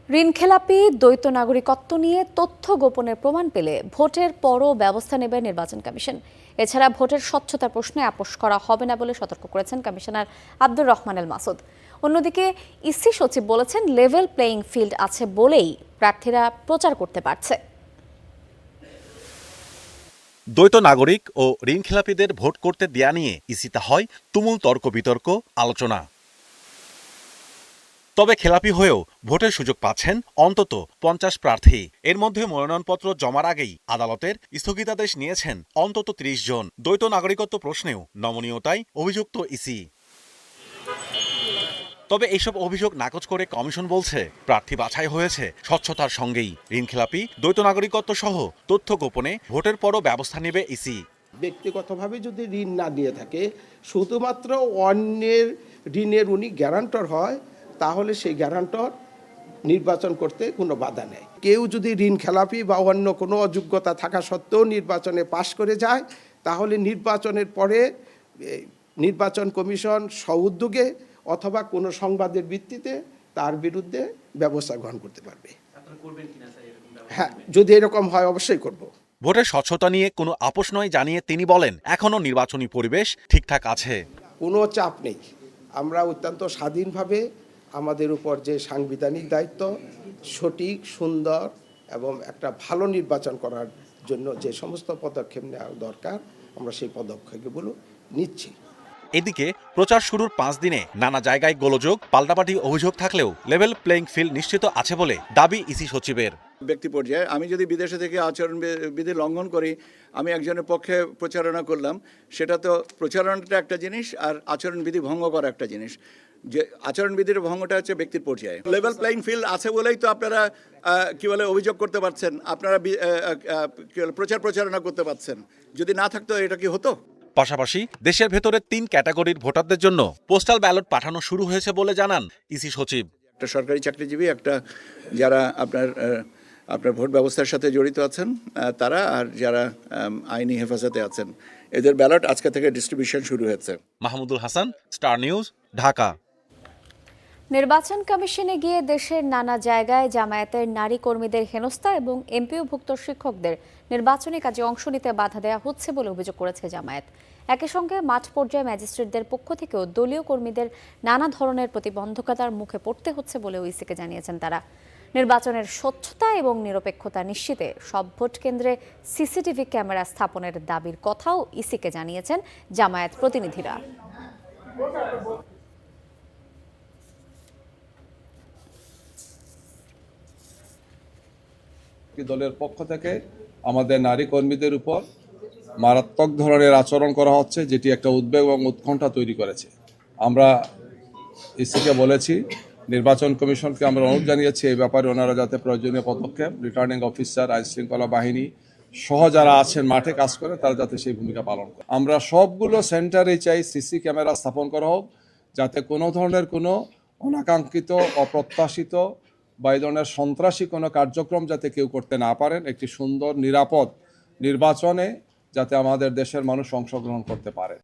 ঋণখেলাপি দ্বৈত নাগরিকত্ব নিয়ে তথ্য গোপনের প্রমাণ পেলে ভোটের পরও ব্যবস্থা নেবে নির্বাচন কমিশন। এছাড়া ভোটের স্বচ্ছতার প্রশ্নে আপোষ করা হবে না বলে সতর্ক করেছেন কমিশনার আব্দুর রহমান এল মাসুদ। অন্যদিকে ইসি সচিব বলেছেন, লেভেল প্লেয়িং ফিল্ড আছে বলেই প্রার্থীরা প্রচার করতে পারছে। দ্বৈত নাগরিক ও ঋণখেলাপিদের ভোট করতে দেয়া নিয়ে ইসিতে হয় তুমুল তর্ক বিতর্ক, আলোচনা। তবে খেলাপি হয়েও ভোটের সুযোগ পাচ্ছেন অন্তত 50 প্রার্থী। এর মধ্যে মনোনয়নপত্র জমার আগেই আদালতের স্থগিতাদেশ নিয়েছেন অন্তত 30 জন। দ্বৈত নাগরিকত্ব প্রশ্নেও নমনীয়তায় অভিযুক্ত ইসি। তবে এইসব অভিযোগ নাকচ করে কমিশন বলছে, প্রার্থী বাছাই হয়েছে স্বচ্ছতার সঙ্গেই। ঋণখেলাপি, দ্বৈত নাগরিকত্ব সহ তথ্য গোপনে ভোটের পরও ব্যবস্থা নেবে ইসি। ব্যক্তিগতভাবে যদি ঋণ না দিয়ে থাকে, শুধুমাত্র অন্যের ঋণের উনি গ্যারান্টর হয়, তাহলে সেই গ্যারান্টর নির্বাচন করতে কোনো বাধা নেই। কেউ যদি ঋণ খেলাপি বা অন্য কোনো অযোগ্যতা থাকা সত্ত্বেও নির্বাচনে পাশ করে যায়, তাহলে নির্বাচনের পরে নির্বাচন কমিশন স্বউদ্যোগে অথবা কোনো সংবাদের ভিত্তিতে তার বিরুদ্ধে ব্যবস্থা গ্রহণ করতে পারবে। হ্যাঁ, যদি এরকম হয় অবশ্যই করব। ভোটের স্বচ্ছতা নিয়ে কোনো আপোষ নয় জানিয়ে তিনি বলেন, এখনও নির্বাচনী পরিবেশ ঠিকঠাক আছে। কোনো চাপ নেই। আমরা অত্যন্ত স্বাধীনভাবে আমাদের উপর যে সাংবিধানিক দায়িত্ব, সঠিক, সুন্দর এবং একটা ভালো নির্বাচন করার জন্য যে সমস্ত পদক্ষেপ নেওয়া দরকার, আমরা সেই পদক্ষেপগুলো নিচ্ছি। এদিকে প্রচার শুরুর 5 দিনে নানা জায়গায় গোলযোগ, পাল্টাপাল্টি অভিযোগ থাকলেও লেভেল প্লেইং ফিল্ড নিশ্চিত আছে বলে দাবি ইসি সচিবের। ব্যক্তি পর্যায়ে আমি যদি বিদেশে থেকে আচরণবিধি লঙ্ঘন করি, আমি একজনের পক্ষে প্রচারণা করলাম, সেটা তো প্রচারণাটা একটা জিনিস আর আচরণবিধি ভঙ্গ করা একটা জিনিস। যে আচরণবিধির ভঙ্গটা হচ্ছে ব্যক্তির পর্যায়ে। লেভেল প্লেইং ফিল্ড আছে বলেই তো আপনারা কি বলে অভিযোগ করতে পারছেন, আপনারা প্রচারণা করতে পারছেন। যদি না থাকতো এটা কি হতো? পাশাপাশি দেশের ভেতরে 3 ক্যাটাগরির ভোটারদের জন্য পোস্টাল ব্যালট পাঠানো শুরু হয়েছে বলে জানান ইসি সচিব। একটা সরকারি চাকরিজীবী, একটা যারা আপনার ভোট ব্যবস্থার সাথে জড়িত আছেন তারা, আর যারা আইনি হেফাজতে আছেন, এদের ব্যালট আজকে থেকে ডিস্ট্রিবিউশন শুরু হয়েছে। Mahmudul Hasan, star news, Dhaka. নির্বাচন কমিশনে গিয়ে দেশের নানা জায়গায় জামায়াতের নারী কর্মীদের হেনস্থা এবং এমপিওভুক্ত শিক্ষকদের নির্বাচনী কাজে অংশ নিতে বাধা দেওয়া হচ্ছে বলে অভিযোগ করেছে জামায়াত। একই সঙ্গে মাঠ পর্যায়ে ম্যাজিস্ট্রেটদের পক্ষ থেকেও দলীয় কর্মীদের নানা ধরনের প্রতিবন্ধকতার মুখে পড়তে হচ্ছে বলেও ইসিকে জানিয়েছেন তারা। নির্বাচনের স্বচ্ছতা এবং নিরপেক্ষতা নিশ্চিতে সব ভোট কেন্দ্রে সিসিটিভি ক্যামেরা স্থাপনের দাবির কথাও ইসিকে জানিয়েছেন জামায়াত প্রতিনিধিরা। দলের পক্ষ থেকে আমাদের নারী কর্মীদের উপর মারাত্মক ধরনের আচরণ করা হচ্ছে, যেটি একটা উদ্বেগ এবং উৎকণ্ঠা তৈরি করেছে। আমরা ইসিকে বলেছি, নির্বাচন কমিশনকে আমরা অনুরোধ জানিয়েছি এই ব্যাপারে ওনারা যাতে প্রয়োজনীয় পদক্ষেপ, রিটার্নিং অফিসার, আইন শৃঙ্খলা বাহিনী সহ যারা আছেন মাঠে কাজ করে, তারা যাতে সেই ভূমিকা পালন করে। আমরা সবগুলো সেন্টারে চাই সিসি ক্যামেরা স্থাপন করা হোক, যাতে কোনো ধরনের কোনো অনাকাঙ্ক্ষিত, অপ্রত্যাশিত বা এই ধরনের সন্ত্রাসী কোনো কার্যক্রম যাতে কেউ করতে না পারেন। একটি সুন্দর নিরাপদ নির্বাচনে যাতে আমাদের দেশের মানুষ অংশগ্রহণ করতে পারে।